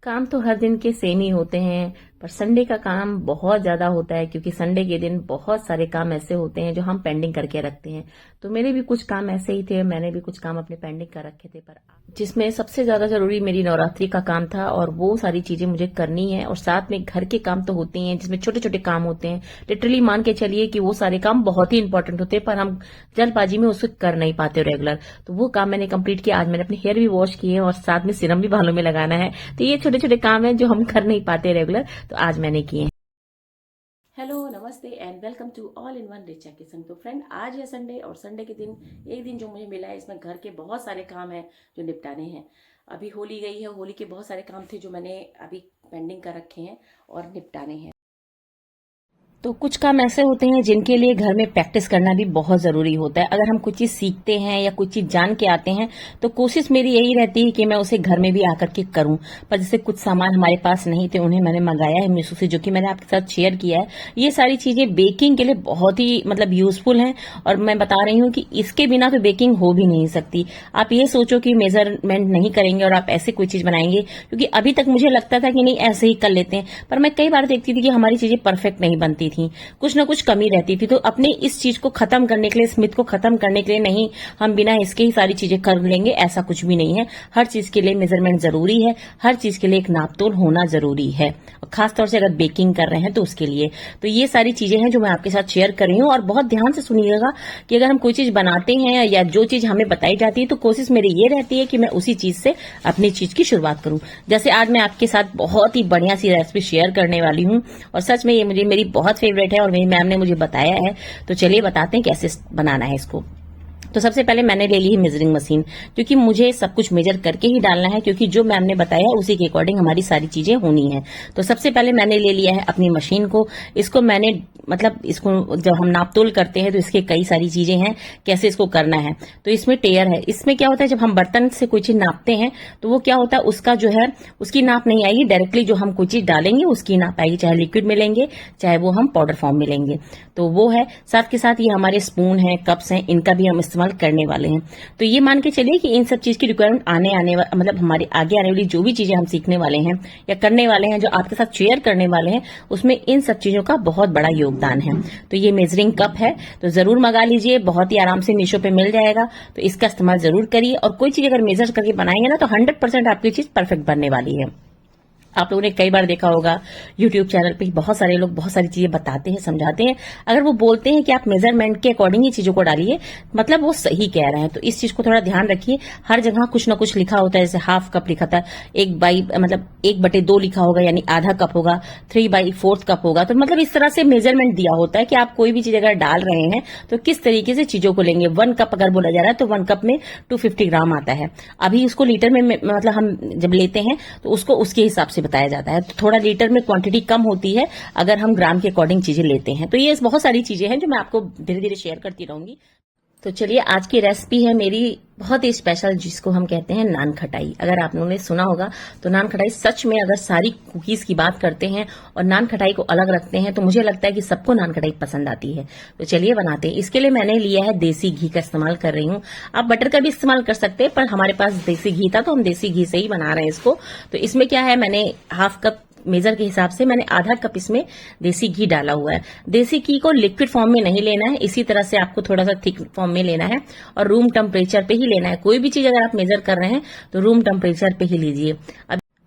काम तो हर दिन के सेम ही होते हैं, पर संडे का काम बहुत ज्यादा होता है क्योंकि संडे के दिन बहुत सारे काम ऐसे होते हैं जो हम पेंडिंग करके रखते हैं। तो मेरे भी कुछ काम ऐसे ही थे, मैंने भी कुछ काम अपने पेंडिंग कर रखे थे, पर जिसमें सबसे ज्यादा जरूरी मेरी नवरात्रि का काम था और वो सारी चीजें मुझे करनी है। और साथ में घर के काम तो होते ही हैं जिसमें छोटे छोटे काम होते हैं। लिटरली मान के चलिए कि वो सारे काम बहुत ही इंपॉर्टेंट होते हैं, पर हम जल्दबाजी में उसको कर नहीं पाते रेगुलर। तो वो काम मैंने कंप्लीट किया। आज मैंने अपने हेयर भी वॉश किए और साथ में सीरम भी बालों में लगाना है। तो ये छोटे छोटे काम है जो हम कर नहीं पाते रेगुलर, तो आज मैंने किए। हेलो, नमस्ते and welcome to all in one Richa kitchen. तो फ्रेंड, आज है संडे और संडे के दिन एक दिन जो मुझे मिला है, इसमें घर के बहुत सारे काम हैं जो निपटाने हैं। अभी होली गई है, होली के बहुत सारे काम थे जो मैंने अभी पेंडिंग कर रखे हैं और निपटाने हैं। तो कुछ काम ऐसे होते हैं जिनके लिए घर में प्रैक्टिस करना भी बहुत जरूरी होता है। अगर हम कुछ चीज सीखते हैं या कुछ चीज जान के आते हैं तो कोशिश मेरी यही रहती है कि मैं उसे घर में भी आकर के करूं। पर जैसे कुछ सामान हमारे पास नहीं थे, उन्हें मैंने मंगाया है मीशो से, जो कि मैंने आपके साथ शेयर किया है। ये सारी चीजें बेकिंग के लिए बहुत ही यूजफुल हैं और मैं बता रही हूँ कि इसके बिना तो बेकिंग हो भी नहीं सकती। आप ये सोचो कि मेजरमेंट नहीं करेंगे और आप ऐसे कोई चीज बनाएंगे, क्योंकि अभी तक मुझे लगता था कि नहीं ऐसे ही कर लेते हैं, पर मैं कई बार देखती थी कि हमारी चीजें परफेक्ट नहीं बनती थी, कुछ ना कुछ कमी रहती थी। तो अपने इस चीज को खत्म करने के लिए, स्मिथ को खत्म करने के लिए, नहीं हम बिना इसके ही सारी चीजें कर लेंगे, ऐसा कुछ भी नहीं है। हर चीज के लिए मेजरमेंट जरूरी है, हर चीज के लिए एक नापतोल होना जरूरी है, खासतौर से अगर बेकिंग कर रहे हैं तो उसके लिए। तो ये सारी चीजें हैं जो मैं आपके साथ शेयर कर रही हूँ। और बहुत ध्यान से सुनिएगा कि अगर हम कोई चीज बनाते हैं या जो चीज हमें बताई जाती है, तो कोशिश मेरी ये रहती है कि मैं उसी चीज से अपनी चीज की शुरुआत करूं। जैसे आज मैं आपके साथ बहुत ही बढ़िया सी रेसिपी शेयर करने वाली हूं और सच में ये मुझे मेरी बहुत फेवरेट है और मेरी मैम ने मुझे बताया है। तो चलिए बताते हैं कैसे बनाना है इसको। तो सबसे पहले मैंने ले ली है मेजरिंग मशीन, क्योंकि मुझे सब कुछ मेजर करके ही डालना है, क्योंकि जो मैम ने बताया उसी के अकॉर्डिंग हमारी सारी चीजें होनी है। तो सबसे पहले मैंने ले लिया है अपनी मशीन को। इसको मैंने इसको जब हम नापतोल करते हैं तो इसके कई सारी चीजें हैं कैसे इसको करना है। तो इसमें टेयर है। इसमें क्या होता है, जब हम बर्तन से कोई चीज नापते हैं तो वो क्या होता है, उसका जो है उसकी नाप नहीं आएगी, डायरेक्टली जो हम कोई चीज डालेंगे उसकी नाप आएगी, चाहे लिक्विड में लेंगे चाहे वो हम पाउडर फॉर्म में लेंगे। तो वो है। साथ के साथ ये हमारे स्पून है, कप्स हैं, इनका भी हम इस्तेमाल करने वाले हैं। तो ये मान के चलिए कि इन सब चीज की रिक्वायरमेंट हमारे आगे आने वाली जो भी चीजें हम सीखने वाले हैं या करने वाले हैं, जो आपके साथ शेयर करने वाले हैं, उसमें इन सब चीजों का बहुत बड़ा योगदान है। तो ये मेजरिंग कप है, तो जरूर मंगा लीजिए, बहुत ही आराम से मीशो पे मिल जाएगा। तो इसका इस्तेमाल जरूर करिए और कोई चीज अगर मेजर करके बनाएंगे ना तो 100% आपकी चीज परफेक्ट बनने वाली है। आप लोगों ने कई बार देखा होगा यूट्यूब चैनल पे बहुत सारे लोग बहुत सारी चीजें बताते हैं, समझाते हैं। अगर वो बोलते हैं कि आप मेजरमेंट के अकॉर्डिंग ही चीजों को डालिए, मतलब वो सही कह रहे हैं। तो इस चीज को थोड़ा ध्यान रखिए। हर जगह कुछ ना कुछ लिखा होता है, जैसे हाफ कप लिखा था, 1/2 लिखा होगा, यानी आधा कप होगा, 3/4 कप होगा। तो इस तरह से मेजरमेंट दिया होता है कि आप कोई भी चीज अगर डाल रहे हैं तो किस तरीके से चीजों को लेंगे। 1 कप अगर बोला जा रहा है तो 1 कप में 250 ग्राम आता है। अभी उसको लीटर में हम जब लेते हैं तो उसको उसके हिसाब से बताया जाता है। तो थोड़ा लीटर में क्वांटिटी कम होती है अगर हम ग्राम के अकॉर्डिंग चीजें लेते हैं। तो ये बहुत सारी चीजें हैं जो मैं आपको धीरे धीरे शेयर करती रहूंगी। तो चलिए, आज की रेसिपी है मेरी बहुत ही स्पेशल, जिसको हम कहते हैं नान खटाई। अगर आप लोगों ने सुना होगा तो नान खटाई सच में, अगर सारी कुकीज की बात करते हैं और नान खटाई को अलग रखते हैं, तो मुझे लगता है कि सबको नान खटाई पसंद आती है। तो चलिए बनाते हैं। इसके लिए मैंने लिया है देसी घी का इस्तेमाल कर रही हूँ। आप बटर का भी इस्तेमाल कर सकते हैं, पर हमारे पास देसी घी था तो हम देसी घी से ही बना रहे हैं इसको। तो इसमें क्या है, मैंने हाफ कप मेजर के हिसाब से मैंने आधा कप इसमें देसी घी डाला हुआ है। देसी घी को लिक्विड फॉर्म में नहीं लेना है, इसी तरह से आपको थोड़ा सा थिक फॉर्म में लेना है और रूम टेम्परेचर पे ही लेना है। कोई भी चीज अगर आप मेजर कर रहे हैं तो रूम टेम्परेचर पे ही लीजिए।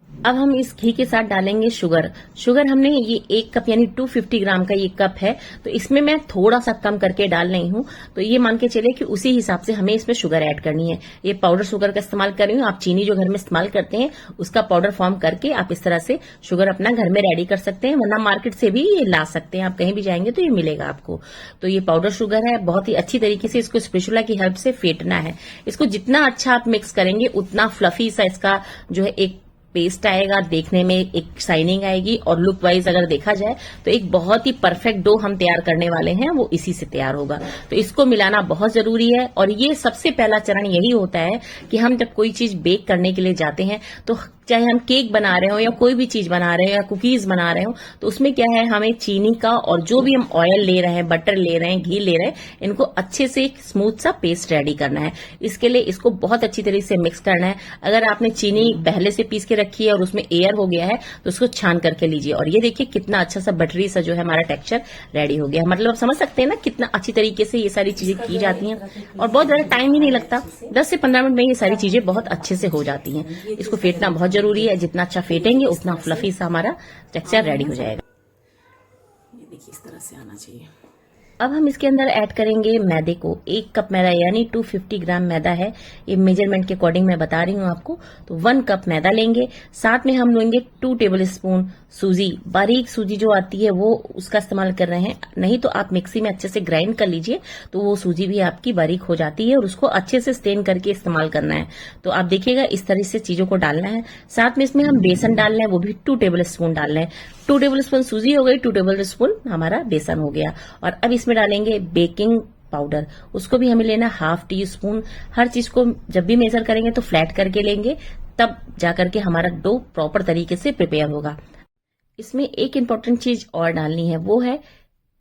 अब हम इस घी के साथ डालेंगे शुगर हमने ये 1 कप यानी 250 ग्राम का ये कप है, तो इसमें मैं थोड़ा सा कम करके डाल रही हूँ। तो ये मान के चले कि उसी हिसाब से हमें इसमें शुगर ऐड करनी है। ये पाउडर शुगर का इस्तेमाल कर रही हूँ। आप चीनी जो घर में इस्तेमाल करते हैं उसका पाउडर फॉर्म करके आप इस तरह से शुगर अपना घर में रेडी कर सकते हैं, वरना मार्केट से भी ये ला सकते हैं। आप कहीं भी जाएंगे तो ये मिलेगा आपको। तो ये पाउडर शुगर है, बहुत ही अच्छी तरीके से इसको स्पैचुला की हेल्प से फेंटना है। इसको जितना अच्छा आप मिक्स करेंगे उतना फ्लफी सा इसका जो है एक पेस्ट आएगा, देखने में एक शाइनिंग आएगी और लुक वाइज अगर देखा जाए तो एक बहुत ही परफेक्ट डो हम तैयार करने वाले हैं, वो इसी से तैयार होगा। तो इसको मिलाना बहुत जरूरी है और ये सबसे पहला चरण यही होता है कि हम जब कोई चीज बेक करने के लिए जाते हैं तो चाहे हम केक बना रहे हो या कोई भी चीज बना रहे हो या कुकीज बना रहे हो, तो उसमें क्या है, हमें चीनी का और जो भी हम ऑयल ले रहे हैं, बटर ले रहे हैं, घी ले रहे हैं, इनको अच्छे से एक स्मूथ सा पेस्ट रेडी करना है। इसके लिए इसको बहुत अच्छी तरीके से मिक्स करना है। अगर आपने चीनी पहले से पीस के रखी है और उसमें एयर हो गया है तो उसको छान करके लीजिए, और ये देखिए कितना अच्छा सा बटरी सा जो है हमारा टेक्सचर रेडी हो गया। मतलब आप समझ सकते हैं ना कितना अच्छी तरीके से ये सारी चीजें की जाती हैं, और बहुत ज्यादा टाइम ही नहीं लगता, 10 से 15 मिनट में ये सारी चीजें बहुत अच्छे से हो जाती हैं। इसको फेंटना बहुत जरूरी है, जितना अच्छा फेंटेंगे उतना फ्लफी सा हमारा टेक्सचर रेडी हो जाएगा। ये देखिए इस तरह से आना चाहिए। अब हम इसके अंदर ऐड करेंगे मैदे को। 1 कप मैदा यानी 250 ग्राम मैदा है, ये मेजरमेंट के अकॉर्डिंग मैं बता रही हूँ आपको। तो 1 कप मैदा लेंगे, साथ में हम लेंगे 2 टेबल स्पून सूजी, बारीक सूजी जो आती है वो उसका इस्तेमाल कर रहे हैं, नहीं तो आप मिक्सी में अच्छे से ग्राइंड कर लीजिए, तो वो सूजी भी आपकी बारीक हो जाती है और उसको अच्छे से स्टेन करके इस्तेमाल करना है। तो आप देखिएगा इस तरह से चीजों को डालना है। साथ में इसमें हम बेसन डाल रहे हैं, वो भी 2 टेबल स्पून डाल रहे हैं। 2 टेबल स्पून सूजी हो गई, 2 टेबल स्पून हमारा बेसन हो गया। और अब इसमें डालेंगे बेकिंग पाउडर, उसको भी हमें लेना 1/2 टी स्पून। हर चीज को जब भी मेजर करेंगे तो फ्लैट करके लेंगे, तब जाकर के हमारा डो प्रॉपर तरीके से प्रिपेयर होगा। इसमें एक इंपॉर्टेंट चीज और डालनी है, वो है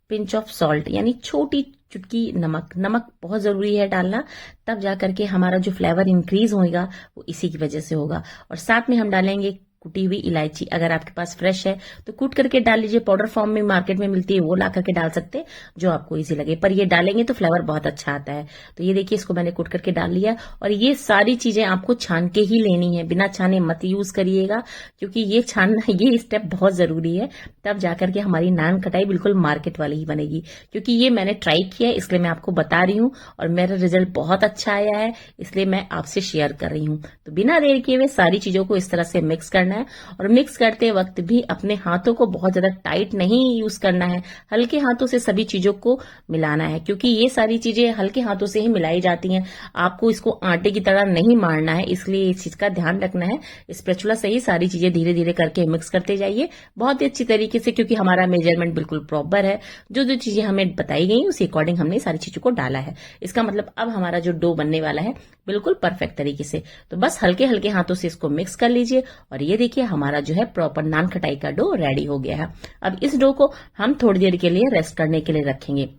पिंच ऑफ सॉल्ट, यानी छोटी चुटकी नमक। नमक बहुत जरूरी है डालना, तब जाकर के हमारा जो फ्लेवर इंक्रीज होगा वो इसी की वजह से होगा। और साथ में हम डालेंगे कुटी हुई इलायची, अगर आपके पास फ्रेश है तो कूट करके डाल लीजिए, पाउडर फॉर्म में मार्केट में मिलती है वो ला करके डाल सकते हैं, जो आपको इजी लगे, पर ये डालेंगे तो फ्लेवर बहुत अच्छा आता है। तो ये देखिए इसको मैंने कूट करके डाल लिया, और ये सारी चीजें आपको छान के ही लेनी है, बिना छाने मत यूज करिएगा, क्योंकि ये छानना, ये स्टेप बहुत जरूरी है, तब जाकर के हमारी नान खटाई बिल्कुल मार्केट वाली ही बनेगी। क्योंकि ये मैंने ट्राई किया है, इसलिए मैं आपको बता रही हूँ, और मेरा रिजल्ट बहुत अच्छा आया है, इसलिए मैं आपसे शेयर कर रही हूँ। तो बिना देर किए हुए सारी चीजों को इस तरह से मिक्स करना है, और मिक्स करते वक्त भी अपने हाथों को बहुत ज्यादा टाइट नहीं यूज करना है, हल्के हाथों से सभी चीजों को मिलाना है, क्योंकि ये सारी चीजें हल्के हाथों से ही मिलाई जाती हैं। आपको इसको आटे की तरह नहीं मारना है, इसलिए इस चीज का ध्यान रखना है। स्पैचुला से ही सारी चीजें धीरे धीरे करके मिक्स करते जाइए बहुत ही अच्छी तरीके से, क्योंकि हमारा मेजरमेंट बिल्कुल प्रॉपर है। जो जो चीजें हमें बताई गई उसी अकॉर्डिंग हमने सारी चीजों को डाला है। इसका मतलब अब हमारा जो डो बनने वाला है बिल्कुल परफेक्ट तरीके से। तो बस हल्के हल्के हाथों से इसको मिक्स कर लीजिए, और ये देखिए हमारा जो है प्रॉपर नान खटाई का डो रेडी हो गया है। अब इस डो को हम थोड़ी देर के लिए रेस्ट करने के लिए रखेंगे।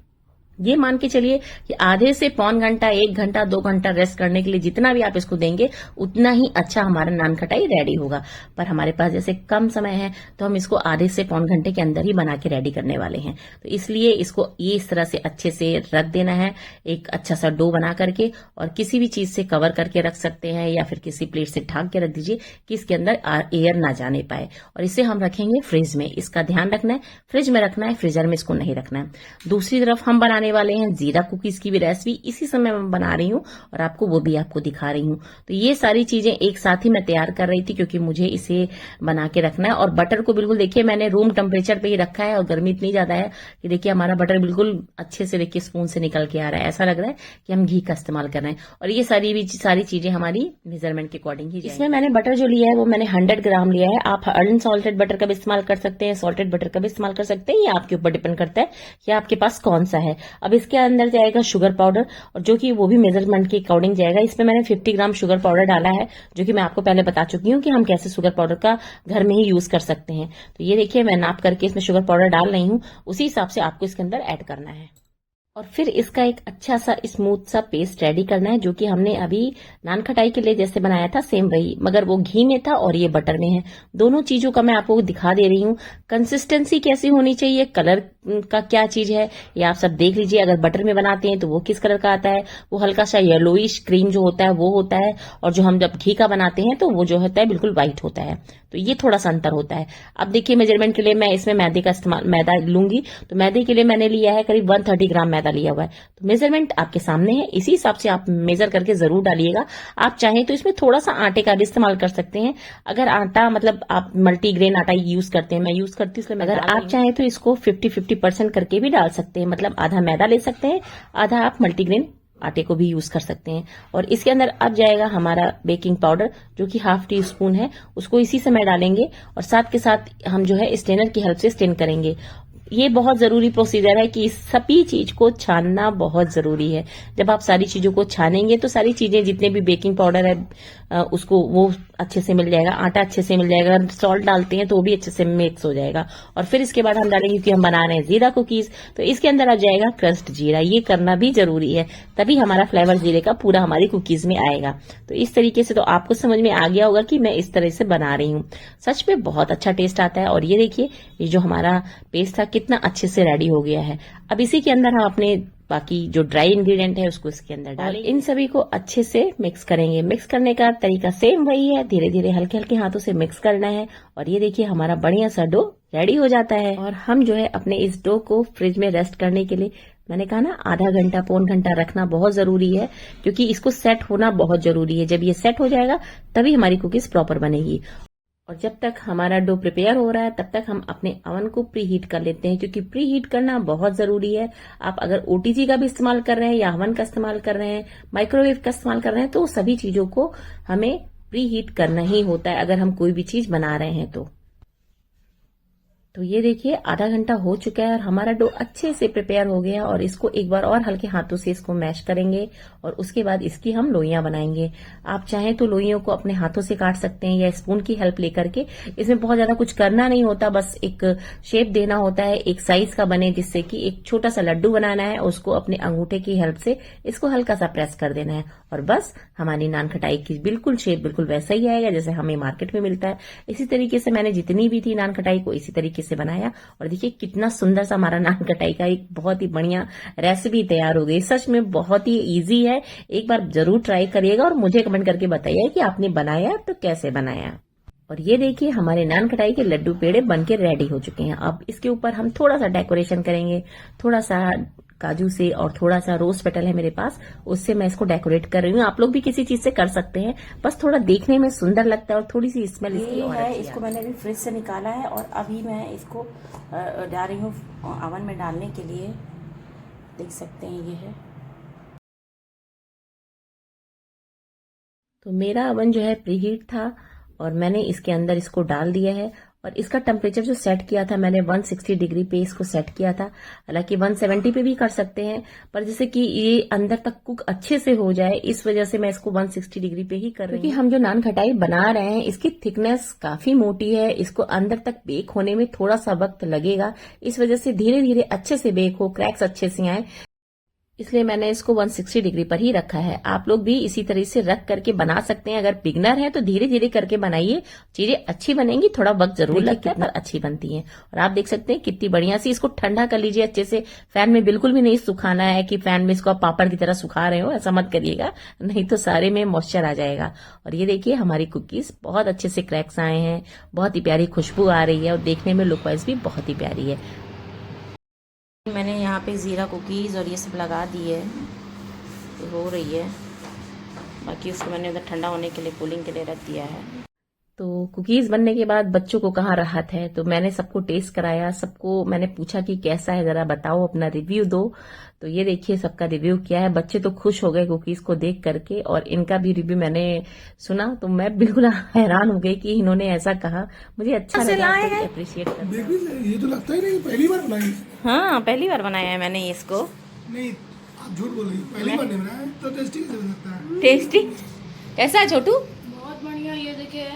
ये मान के चलिए कि आधे से पौन घंटा, 1 घंटा, 2 घंटा रेस्ट करने के लिए जितना भी आप इसको देंगे उतना ही अच्छा हमारा नान खटाई रेडी होगा। पर हमारे पास जैसे कम समय है तो हम इसको आधे से पौन घंटे के अंदर ही बना के रेडी करने वाले हैं। तो इसलिए इसको ये इस तरह से अच्छे से रख देना है, एक अच्छा सा डो बना करके, और किसी भी चीज से कवर करके रख सकते हैं, या फिर किसी प्लेट से ढक के रख दीजिए कि इसके अंदर एयर ना जाने पाए। और इसे हम रखेंगे फ्रिज में, इसका ध्यान रखना है, फ्रिज में रखना है, फ्रीजर में इसको नहीं रखना है। दूसरी तरफ हम बनाने वाले हैं जीरा कुकीज की भी रेसिपी, इसी समय मैं बना रही हूँ और आपको वो भी आपको दिखा रही हूँ। तो ये सारी चीजें एक साथ ही मैं तैयार कर रही थी, क्योंकि मुझे इसे बना के रखना है। और बटर को बिल्कुल देखिए मैंने रूम टेम्परेचर पे ही रखा है, और गर्मी इतनी ज्यादा है कि देखिए हमारा बटर बिल्कुल अच्छे से देखिए स्पून से निकल के आ रहा है, ऐसा लग रहा है कि हम घी का इस्तेमाल कर रहे हैं। और ये सारी चीजें हमारी मेजरमेंट के अकॉर्डिंग ही। इसमें मैंने बटर जो लिया है वो मैंने 100 ग्राम लिया है। आप अनसॉल्टेड बटर का भी इस्तेमाल कर सकते हैं, सॉल्टेड बटर का भी इस्तेमाल कर सकते हैं, ये आपके ऊपर डिपेंड करता है कि आपके पास कौन सा है। अब इसके अंदर जाएगा शुगर पाउडर, और जो कि वो भी मेजरमेंट के अकॉर्डिंग जाएगा। इसमें मैंने 50 ग्राम शुगर पाउडर डाला है, जो कि मैं आपको पहले बता चुकी हूँ कि हम कैसे शुगर पाउडर का घर में ही यूज कर सकते हैं। तो ये देखिए मैं नाप करके इसमें शुगर पाउडर डाल रही हूँ, उसी हिसाब से आपको इसके अंदर ऐड करना है। और फिर इसका एक अच्छा सा स्मूथ सा पेस्ट रेडी करना है, जो कि हमने अभी नान खटाई के लिए जैसे बनाया था सेम वही, मगर वो घी में था और ये बटर में है। दोनों चीजों का मैं आपको दिखा दे रही हूँ। कंसिस्टेंसी कैसी होनी चाहिए, कलर का क्या चीज है, ये आप सब देख लीजिए। अगर बटर में बनाते हैं तो वो किस कलर का आता है, वो हल्का सा येलोइश क्रीम जो होता है वो होता है, और जो हम जब घी का बनाते हैं तो वो जो होता है बिल्कुल व्हाइट होता है। तो ये थोड़ा सा अंतर होता है। अब देखिए मेजरमेंट के लिए मैं इसमें मैदा लूंगी, तो मैदे के लिए मैंने लिया है करीब 130 ग्राम मैदा लिया हुआ है। तो मेजरमेंट आपके सामने है, इसी हिसाब से आप मेजर करके जरूर डालिएगा। आप चाहें तो इसमें थोड़ा सा आटे का भी इस्तेमाल कर सकते हैं, अगर आटा मतलब आप मल्टीग्रेन आटा यूज करते हैं, मैं यूज करती हूँ, इसलिए अगर आप चाहें तो इसको 50-50% करके भी डाल सकते हैं, मतलब आधा मैदा ले सकते हैं, आधा आप मल्टीग्रेन आटे को भी यूज कर सकते हैं। और इसके अंदर अब जाएगा हमारा बेकिंग पाउडर, जो कि 1/2 टी स्पून है, उसको इसी समय डालेंगे, और साथ के साथ हम जो है स्टेनर की हेल्प से स्टेन करेंगे। ये बहुत जरूरी प्रोसीजर है कि सभी चीज को छानना बहुत जरूरी है। जब आप सारी चीजों को छानेंगे तो सारी चीजें, जितने भी बेकिंग पाउडर है उसको वो अच्छे से मिल जाएगा, आटा अच्छे से मिल जाएगा, सॉल्ट डालते हैं तो वो भी अच्छे से मिक्स हो जाएगा। और फिर इसके बाद हम डालेंगे, क्योंकि हम बना रहे हैं जीरा कुकीज, तो इसके अंदर आ जाएगा क्रस्ट जीरा। ये करना भी जरूरी है, तभी हमारा फ्लेवर जीरे का पूरा हमारी कुकीज में आएगा। तो इस तरीके से तो आपको समझ में आ गया होगा कि मैं इस तरह से बना रही हूँ। सच में बहुत अच्छा टेस्ट आता है। और ये देखिए, ये जो हमारा पेस्ट था कितना अच्छे से रेडी हो गया है। अब इसी के अंदर हम अपने बाकी जो ड्राई इंग्रेडिएंट है उसको इसके अंदर डालेंगे। इन सभी को अच्छे से मिक्स करेंगे। मिक्स करने का तरीका सेम वही है, धीरे धीरे हल्के हल्के हाथों से मिक्स करना है। और ये देखिए हमारा बढ़िया सा डो रेडी हो जाता है। और हम जो है अपने इस डो को फ्रिज में रेस्ट करने के लिए, मैंने कहा ना, आधा घंटा पौन घंटा रखना बहुत जरूरी है, क्योंकि इसको सेट होना बहुत जरूरी है। जब ये सेट हो जाएगा तभी हमारी कुकीज प्रॉपर बनेगी। और जब तक हमारा डो प्रिपेयर हो रहा है तब तक हम अपने अवन को प्री हीट कर लेते हैं, क्योंकि प्री हीट करना बहुत जरूरी है। आप अगर ओटीजी का भी इस्तेमाल कर रहे हैं या अवन का इस्तेमाल कर रहे हैं, माइक्रोवेव का इस्तेमाल कर रहे हैं, तो सभी चीजों को हमें प्री हीट करना ही होता है अगर हम कोई भी चीज बना रहे हैं तो ये देखिए आधा घंटा हो चुका है और हमारा डो अच्छे से प्रिपेयर हो गया। और इसको एक बार और हल्के हाथों से इसको मैश करेंगे और उसके बाद इसकी हम लोइयां बनाएंगे। आप चाहें तो लोइयों को अपने हाथों से काट सकते हैं या स्पून की हेल्प लेकर के। इसमें बहुत ज्यादा कुछ करना नहीं होता, बस एक शेप देना होता है, एक साइज का बने, जिससे कि एक छोटा सा लड्डू बनाना है। उसको अपने अंगूठे की हेल्प से इसको हल्का सा प्रेस कर देना है और बस हमारी नान खटाई की बिल्कुल शेप बिल्कुल वैसा ही आएगा जैसे हमें मार्केट में मिलता है। इसी तरीके से मैंने जितनी भी थी नान खटाई को इसी तरीके से बनाया। और देखिए कितना सुंदर सा हमारा नान खटाई का एक बहुत ही बढ़िया रेसिपी तैयार हो गई। सच में बहुत ही इजी है, एक बार जरूर ट्राई करिएगा और मुझे कमेंट करके बताइए कि आपने बनाया तो कैसे बनाया। और ये देखिए हमारे नान खटाई के लड्डू पेड़े बनके रेडी हो चुके हैं। अब इसके ऊपर हम थोड़ा सा डेकोरेशन करेंगे, थोड़ा सा काजू से और थोड़ा सा रोज पेटल है मेरे पास, उससे मैं इसको डेकोरेट कर रही हूँ। आप लोग भी किसी चीज से कर सकते हैं, बस थोड़ा देखने में सुंदर लगता है और थोड़ी सी स्मेल इसकी और है। इसको मैंने अभी फ्रिज से निकाला है और अभी मैं इसको डाल रही हूँ अवन में डालने के लिए। देख सकते हैं ये है। तो मेरा अवन जो है प्रीहीट था और मैंने इसके अंदर इसको डाल दिया है। और इसका टेम्परेचर जो सेट किया था मैंने 160 डिग्री पे इसको सेट किया था। हालांकि 170 पे भी कर सकते हैं, पर जैसे कि ये अंदर तक कुक अच्छे से हो जाए इस वजह से मैं इसको 160 डिग्री पे ही कर रही हूँ। क्योंकि हम जो नान खटाई बना रहे हैं इसकी थिकनेस काफी मोटी है, इसको अंदर तक बेक होने में थोड़ा सा वक्त लगेगा। इस वजह से धीरे धीरे अच्छे से बेक हो, क्रैक्स अच्छे से आए, इसलिए मैंने इसको 160 डिग्री पर ही रखा है। आप लोग भी इसी तरह से रख करके बना सकते हैं। अगर बिगनर है तो धीरे धीरे करके बनाइए, चीजें अच्छी बनेंगी, थोड़ा वक्त जरूर लगता है पर अच्छी बनती हैं। और आप देख सकते हैं कितनी बढ़िया सी। इसको ठंडा कर लीजिए अच्छे से, फैन में बिल्कुल भी नहीं सुखाना है कि फैन में इसको आप पापड़ की तरह सुखा रहे हो, ऐसा मत करिएगा, नहीं तो सारे में मॉइस्चर आ जाएगा। और ये देखिए हमारी कुकीज बहुत अच्छे से क्रैक्स आए हैं, बहुत ही प्यारी खुशबू आ रही है और देखने में लुक वाइज भी बहुत ही प्यारी है। मैंने यहाँ पे ज़ीरा कुकीज़ और ये सब लगा दी है, तो हो रही है। बाकी उसको मैंने उधर ठंडा होने के लिए, कूलिंग के लिए रख दिया है। तो कुकीज़ बनने के बाद बच्चों को कहाँ राहत है, तो मैंने सबको टेस्ट कराया, सबको मैंने पूछा कि कैसा है, ज़रा बताओ, अपना रिव्यू दो। तो ये देखिए सबका रिव्यू किया है। बच्चे तो खुश हो गए कुकीज़ को देख करके और इनका भी रिव्यू मैंने सुना तो मैं बिल्कुल हैरान हो गई कि इन्होंने ऐसा कहा। मुझे अच्छा लगा, अप्रिशिएट करते हैं। ये तो लगता ही नहीं पहली बार बनाई। हाँ पहली बार बनाया है मैंने इसको। नहीं आप झूठ बोल रही, पहली बार नहीं बनाया तो टेस्टी कैसे बन सकता है? टेस्टी कैसा है छोटू? बहुत बढ़िया। ये देखिए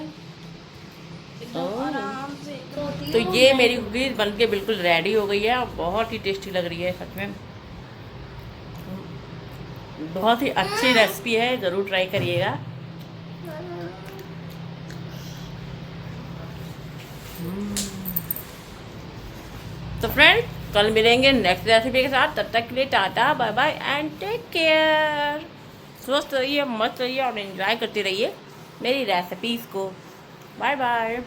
आराम से तो ये मेरी कुकीज बनके बिल्कुल रेडी हो गई है और बहुत ही टेस्टी लग रही है। सच में बहुत ही अच्छी रेसिपी है, ज़रूर ट्राई करिएगा। तो फ्रेंड कल मिलेंगे नेक्स्ट रेसिपी के साथ, तब तक के लिए tata bye bye and take care. स्वस्थ रहिए, मस्त रहिए और एंजॉय करते रहिए मेरी रेसिपीज़ को। Bye bye.